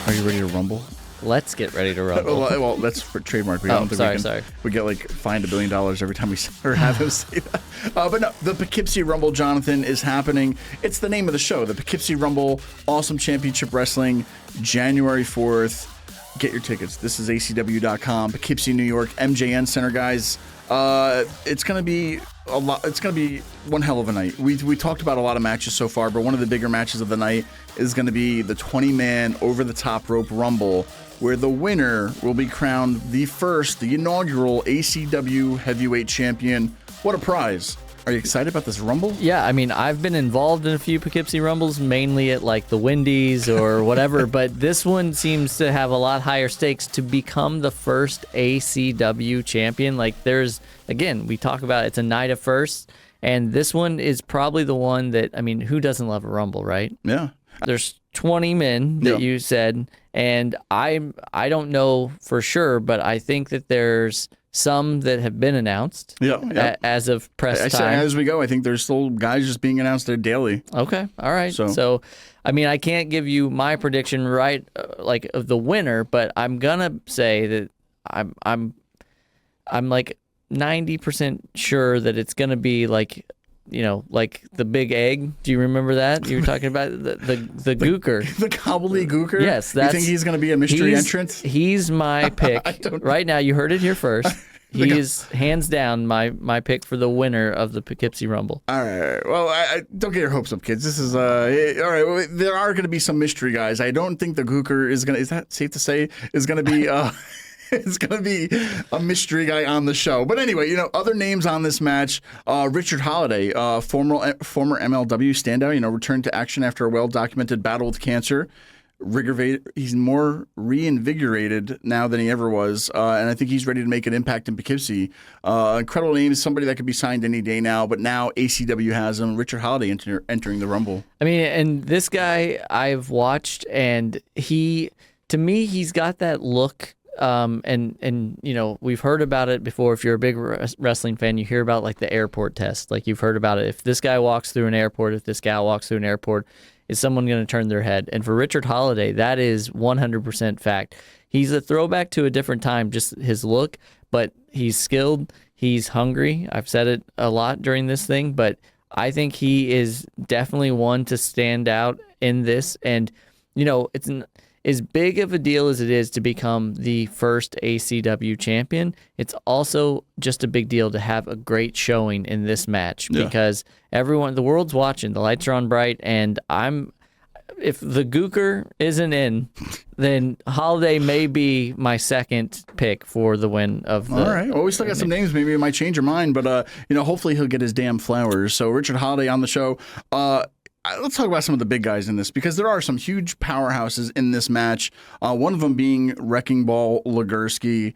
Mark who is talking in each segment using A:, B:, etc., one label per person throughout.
A: Are you ready to rumble?
B: Let's get ready to rumble.
A: Well, that's for trademark. We don't think we get like fined $1 billion every time we have him say that. But no, the Poughkeepsie Rumble, Jonathan, is happening. It's the name of the show, the Poughkeepsie Rumble, Awesome Championship Wrestling, January 4th. Get your tickets. This is ACW.com, Poughkeepsie, New York, MJN Center, guys. It's gonna be a lot. It's gonna be one hell of a night. We talked about a lot of matches so far, but one of the bigger matches of the night is gonna be the 20-man over-the-top-rope rumble, where the winner will be crowned the inaugural ACW Heavyweight Champion. What a prize. Are you excited about this Rumble?
B: Yeah, I mean, I've been involved in a few Poughkeepsie Rumbles, mainly at like the Wendy's or whatever, but this one seems to have a lot higher stakes to become the first ACW champion. Like again, we talk about it's a night of firsts, and this one is probably the one that, I mean, who doesn't love a Rumble, right?
A: Yeah.
B: There's 20 men that you said, and I don't know for sure, but I think that there's some that have been announced as of press time.
A: As we go, I think there's still guys just being announced there daily.
B: Okay, all right. So I mean, I can't give you my prediction right, like of the winner, but I'm gonna say that I'm like 90% sure that it's gonna be like, you know, like the big egg. Do you remember that? You were talking about the gooker.
A: The gobbledygooker?
B: Yes.
A: You think he's going to be a mystery entrant?
B: He's my pick. Right now, you heard it here first. He's hands down my pick for the winner of the Poughkeepsie Rumble.
A: All right. Well, I don't get your hopes up, kids. This is all right. Well, there are going to be some mystery guys. I don't think the gooker is going to, is that safe to say, is going to be it's going to be a mystery guy on the show. But anyway, you know, other names on this match, Richard Holiday, former MLW standout, you know, returned to action after a well-documented battle with cancer. He's more reinvigorated now than he ever was, and I think he's ready to make an impact in Poughkeepsie. Incredible name, somebody that could be signed any day now, but now ACW has him. Richard Holiday entering the Rumble.
B: I mean, and this guy I've watched, and to me, he's got that look. And you know, we've heard about it before. If you're a big wrestling fan, you hear about like the airport test. Like you've heard about it. If this guy walks through an airport, if this gal walks through an airport, is someone going to turn their head? And for Richard Holiday, that is 100% fact. He's a throwback to a different time, just his look, but he's skilled. He's hungry. I've said it a lot during this thing, but I think he is definitely one to stand out in this. And, you know, it's as big of a deal as it is to become the first ACW champion, it's also just a big deal to have a great showing in this match because the world's watching, the lights are on bright, and if the gooker isn't in, then Holiday may be my second pick for the win of the...
A: All right. Well, we still got some names. Maybe it might change your mind, but, you know, hopefully he'll get his damn flowers. So Richard Holiday on the show. Let's talk about some of the big guys in this because there are some huge powerhouses in this match. One of them being Wrecking Ball Legursky,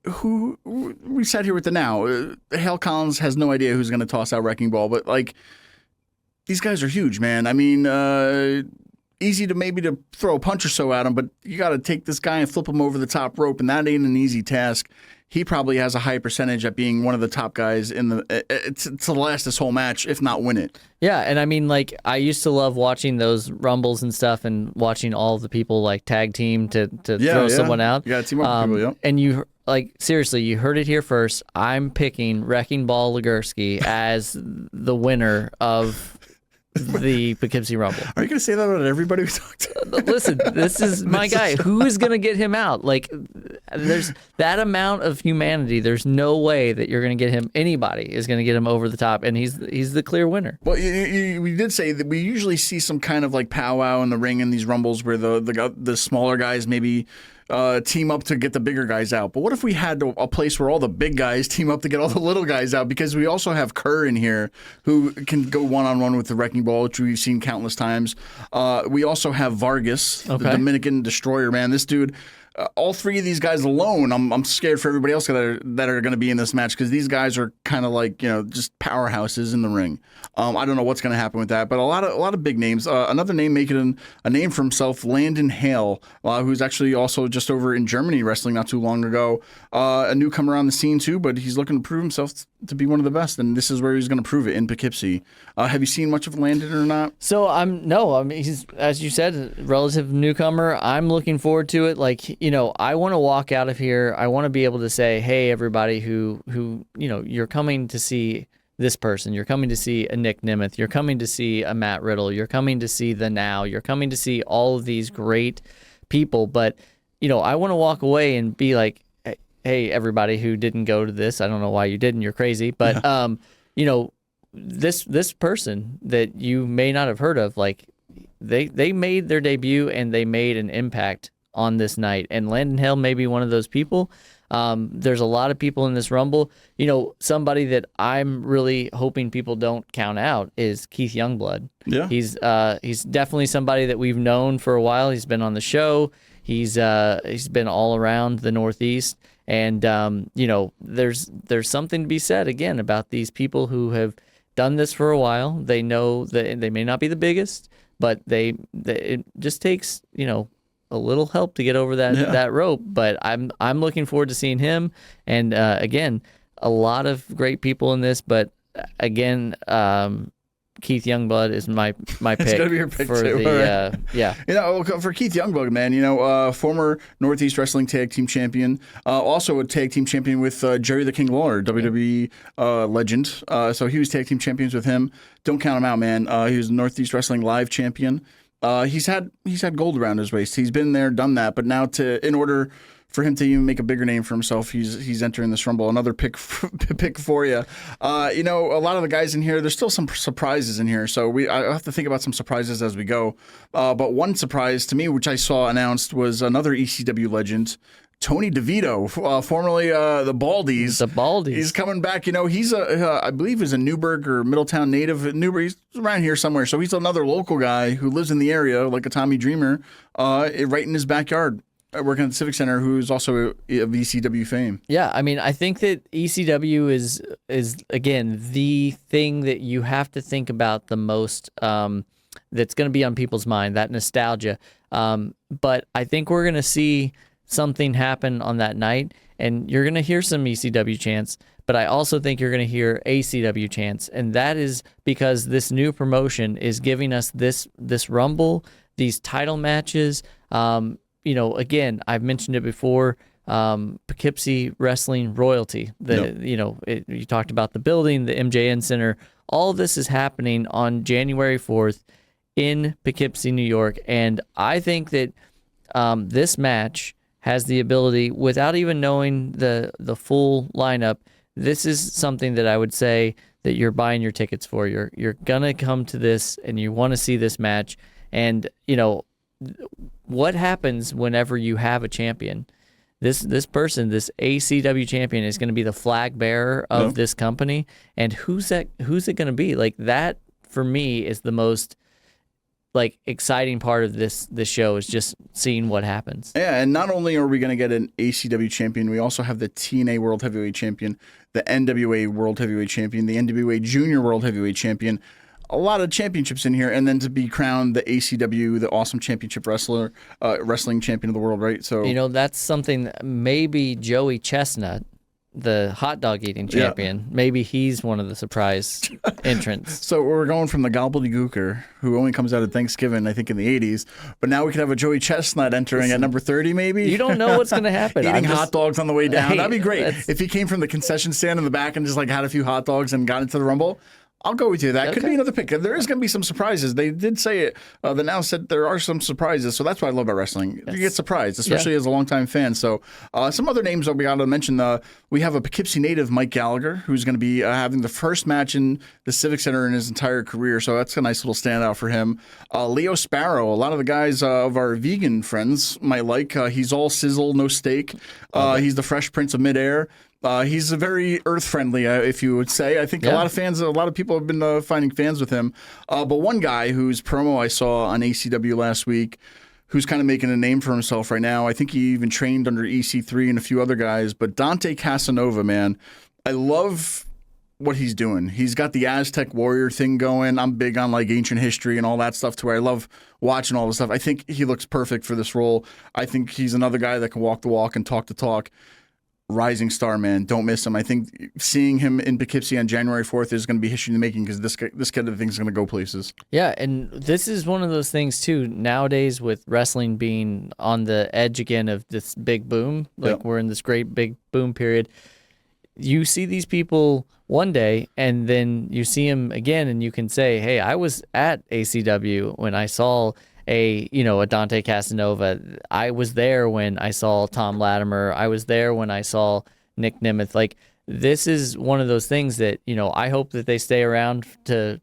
A: who we sat here with the now. Hale Collins has no idea who's going to toss out Wrecking Ball, but like these guys are huge, man. I mean, easy to throw a punch or so at him, but you got to take this guy and flip him over the top rope, and that ain't an easy task. He probably has a high percentage at being one of the top guys to last this whole match, if not win it.
B: Yeah, and I mean, like, I used to love watching those Rumbles and stuff and watching all of the people, like, tag team to throw someone out.
A: Yeah, team up with people, yeah.
B: And you, like, seriously, you heard it here first. I'm picking Wrecking Ball Legursky as the winner of the Poughkeepsie Rumble.
A: Are you going to say that about everybody we talked to?
B: Listen, this is my guy. Who is going to get him out? Like, there's that amount of humanity. There's no way that you're going to get him. Anybody is going to get him over the top, and he's the clear winner.
A: Well, we did say that we usually see some kind of like powwow in the ring in these Rumbles where the smaller guys maybe team up to get the bigger guys out. But what if we had a place where all the big guys team up to get all the little guys out? Because we also have Kerr in here who can go one-on-one with the Wrecking Ball, which we've seen countless times. We also have Vargas, the Dominican Destroyer, man. This dude... all three of these guys alone, I'm scared for everybody else that are going to be in this match because these guys are kind of like, you know, just powerhouses in the ring. I don't know what's going to happen with that, but a lot of big names. Another name making a name for himself, Landon Hale, who's actually also just over in Germany wrestling not too long ago. A newcomer on the scene too, but he's looking to prove himself to be one of the best, and this is where he's going to prove it, in Poughkeepsie. Have you seen much of Landon or not?
B: So he's, as you said, a relative newcomer. I'm looking forward to it. Like, I want to walk out of here. I want to be able to say, hey, everybody who you're coming to see this person, you're coming to see a Nick Nemeth, you're coming to see a Matt Riddle, you're coming to see the Now, you're coming to see all of these great people. But, I want to walk away and be like, hey, everybody who didn't go to this, I don't know why you didn't, you're crazy. But, this person that you may not have heard of, like, they made their debut and they made an impact on this night. And Landon Hale may be one of those people. There's a lot of people in this Rumble. Somebody that I'm really hoping people don't count out is Keith Youngblood.
A: Yeah.
B: He's definitely somebody that we've known for a while. He's been on the show. He's been all around the Northeast. And, there's something to be said, again, about these people who have done this for a while. They know that they may not be the biggest, but it just takes, a little help to get over that rope. But I'm looking forward to seeing him. And again, a lot of great people in this. But again, Keith Youngblood is my pick.
A: It's gonna be your pick
B: for
A: too,
B: the
A: right? For Keith Youngblood, man, former Northeast Wrestling Tag Team Champion, also a Tag Team Champion with Jerry the King Lawler, WWE legend. So he was Tag Team Champions with him. Don't count him out, man. He was Northeast Wrestling Live Champion. He's had gold around his waist. He's been there, done that. But now, in order for him to even make a bigger name for himself, he's entering this Rumble. Another pick for you. A lot of the guys in here, there's still some surprises in here. So I have to think about some surprises as we go. But one surprise to me, which I saw announced, was another ECW legend, Tony DeVito, formerly the Baldies.
B: The Baldies.
A: He's coming back. He's I believe he's a Newburgh or Middletown native. Newburgh, he's around here somewhere. So he's another local guy who lives in the area, like a Tommy Dreamer, right in his backyard, working at the Civic Center, who's also of ECW fame.
B: Yeah, I mean, I think that ECW is again the thing that you have to think about the most. That's going to be on people's mind, that nostalgia. But I think we're going to see something happen on that night, and you're going to hear some ECW chants, but I also think you're going to hear ACW chants, and that is because this new promotion is giving us this Rumble, these title matches. Again, I've mentioned it before, Poughkeepsie Wrestling Royalty. You talked about the building, the MJN Center. All of this is happening on January 4th in Poughkeepsie, New York, and I think that this match has the ability, without even knowing the full lineup, this is something that I would say that you're buying your tickets for. You're gonna come to this and you want to see this match. And what happens whenever you have a champion? This person, this ACW champion, is going to be the flag bearer of this company. And who's it going to be? Like, that for me is the most exciting part of this show, is just seeing what happens.
A: Yeah, and not only are we going to get an ACW champion, we also have the TNA World Heavyweight Champion, the NWA World Heavyweight Champion, the NWA Junior World Heavyweight Champion. A lot of championships in here, and then to be crowned the ACW, the Awesome Championship Wrestling Champion of the World, right? So
B: that's something that maybe Joey Chestnut, the hot dog eating champion, maybe he's one of the surprise entrants.
A: So we're going from the gobbledygooker, who only comes out at Thanksgiving, I think, in the 80s, but now we could have a Joey Chestnut entering at number 30, maybe?
B: You don't know what's going to happen.
A: Eating hot dogs on the way down. That'd be great. If he came from the concession stand in the back and just had a few hot dogs and got into the Rumble, I'll go with you. That could be another pick. There is going to be some surprises. They did say it. The Now said there are some surprises, so that's what I love about wrestling. You get surprised, especially as a longtime fan. So some other names that we got to mention. We have a Poughkeepsie native, Mike Gallagher, who's going to be having the first match in the Civic Center in his entire career. So that's a nice little standout for him. Leo Sparrow, a lot of the guys of our vegan friends might like. He's all sizzle, no steak. He's the Fresh Prince of Midair. He's a very earth-friendly, if you would say. I think a lot of people have been finding fans with him. But one guy whose promo I saw on ACW last week, who's kind of making a name for himself right now, I think he even trained under EC3 and a few other guys, but Dante Casanova, man. I love what he's doing. He's got the Aztec warrior thing going. I'm big on like ancient history and all that stuff, to where I love watching all this stuff. I think he looks perfect for this role. I think he's another guy that can walk the walk and talk the talk. Rising star, man. Don't miss him. I think seeing him in Poughkeepsie on January 4th is going to be history in the making, because this kind of thing is going to go places.
B: Yeah, and this is one of those things too. Nowadays, with wrestling being on the edge again of this big boom, like we're in this great big boom period, you see these people one day, and then you see them again, and you can say, "Hey, I was at ACW when I saw a Dante Casanova. I was there when I saw Tom Latimer. I was there when I saw Nick Nemeth." Like, this is one of those things that, I hope that they stay around to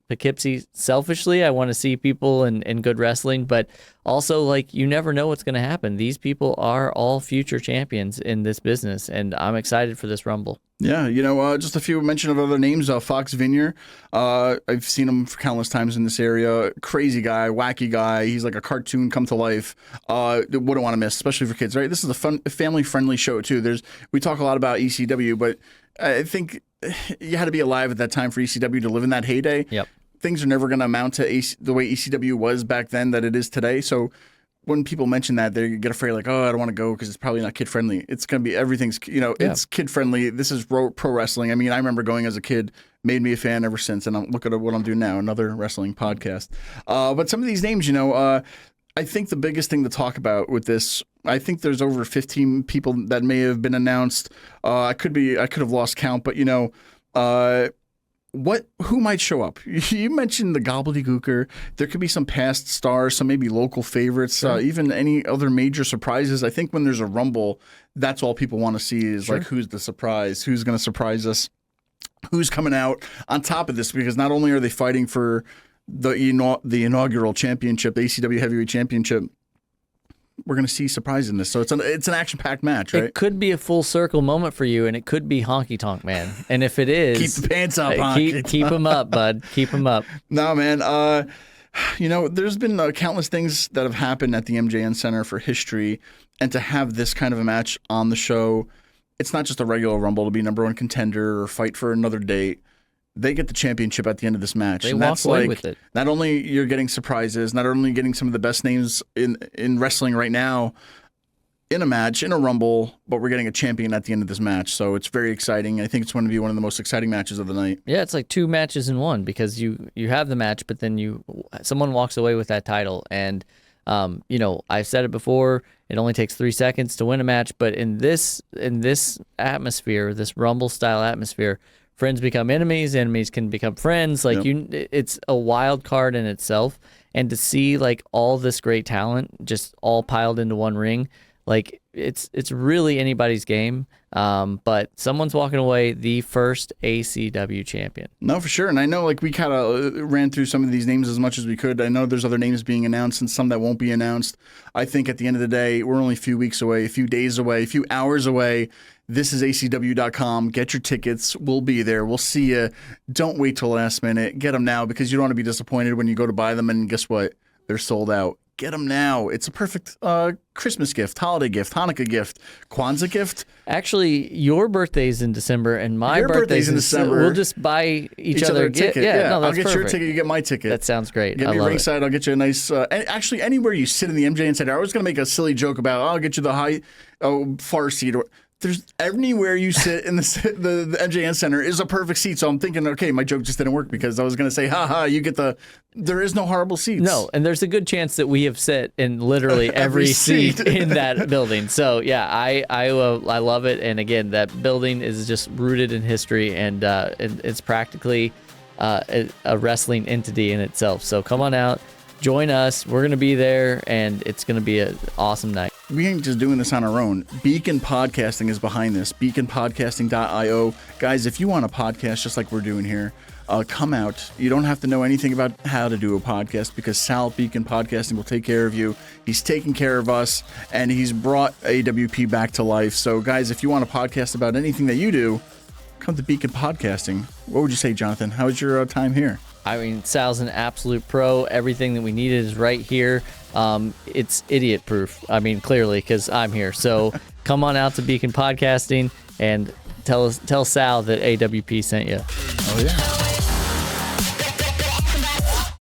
B: Poughkeepsie. Selfishly, I want to see people in good wrestling, but also, like, you never know what's going to happen. These people are all future champions in this business, and I'm excited for this Rumble.
A: Yeah, just a few mention of other names. Fox Vineyard. I've seen him countless times in this area. Crazy guy, wacky guy. He's like a cartoon come to life. Wouldn't want to miss, especially for kids, right? This is a fun, family-friendly show, too. We talk a lot about ECW, but I think you had to be alive at that time for ECW to live in that heyday.
B: Yep.
A: Things are never going to amount to the way ECW was back then that it is today. So when people mention that, they get afraid, like, oh, I don't want to go because it's probably not kid friendly. It's going to be, everything's, it's kid friendly. This is pro wrestling. I mean, I remember going as a kid, made me a fan ever since. And look at what I'm doing now, another wrestling podcast. But some of these names, I think the biggest thing to talk about with this, I think there's over 15 people that may have been announced. I could have lost count, but who might show up? You mentioned the gobbledygooker. There could be some past stars, some maybe local favorites, even any other major surprises. I think when there's a Rumble, that's all people want to see is like, who's the surprise? Who's going to surprise us? Who's coming out on top of this? Because not only are they fighting for the inaugural championship, the ACW Heavyweight Championship, we're going to see surprises in this. So it's an action-packed match, right?
B: It could be a full circle moment for you, and it could be Honky Tonk Man. And if it is,
A: keep the pants up,
B: keep them up, bud. Keep them up.
A: No, man. There's been countless things that have happened at the MJN Center for history, and to have this kind of a match on the show, it's not just a regular Rumble to be number one contender or fight for another date. They get the championship at the end of this match.
B: They walk away with it.
A: Not only you're getting surprises, not only getting some of the best names in wrestling right now in a match, in a Rumble, but we're getting a champion at the end of this match. So it's very exciting. I think it's going to be one of the most exciting matches of the night.
B: Yeah, it's like two matches in one, because you have the match, but then someone walks away with that title. And, I've said it before, it only takes 3 seconds to win a match, but in this atmosphere, this Rumble-style atmosphere, friends become enemies, enemies can become friends. Like, it's a wild card in itself. And to see like all this great talent just all piled into one ring, like it's really anybody's game. But someone's walking away the first ACW champion.
A: No, for sure. And I know, like, we kind of ran through some of these names as much as we could. I know there's other names being announced and some that won't be announced. I think at the end of the day, we're only a few weeks away, a few days away, a few hours away. This is ACW.com. Get your tickets. We'll be there. We'll see you. Don't wait till last minute. Get them now, because you don't want to be disappointed when you go to buy them and guess what? They're sold out. Get them now. It's a perfect Christmas gift, holiday gift, Hanukkah gift, Kwanzaa gift.
B: Actually, your birthday's in December and my birthday's in December. We'll just buy each other a ticket.
A: Yeah,
B: no, that's
A: I'll get
B: perfect.
A: your ticket. You get my ticket.
B: That sounds great.
A: Get me ringside. I'll get you a nice. Actually, anywhere you sit in the MJN Center. I was going to make a silly joke about, I'll get you the far seat. There's anywhere you sit in the MJN Center is a perfect seat. So I'm thinking, okay, my joke just didn't work, because I was going to say, you get there is no horrible seats.
B: No, and there's a good chance that we have sat in literally every seat in that building. So yeah, I love it. And again, that building is just rooted in history, and it's practically a wrestling entity in itself. So come on out, join us. We're going to be there, and it's going to be an awesome night.
A: We ain't just doing this on our own. Beacon Podcasting is behind this. BeaconPodcasting.io. Guys, if you want a podcast just like we're doing here, come out. You don't have to know anything about how to do a podcast, because Sal at Beacon Podcasting will take care of you. He's taking care of us, and he's brought AWP back to life. So, guys, if you want a podcast about anything that you do, come to Beacon Podcasting. What would you say, Jonathan? How was your time here?
B: I mean, Sal's an absolute pro. Everything that we needed is right here. It's idiot proof. I mean, clearly, because I'm here. So come on out to Beacon Podcasting and tell Sal that AWP sent you.
A: Oh yeah.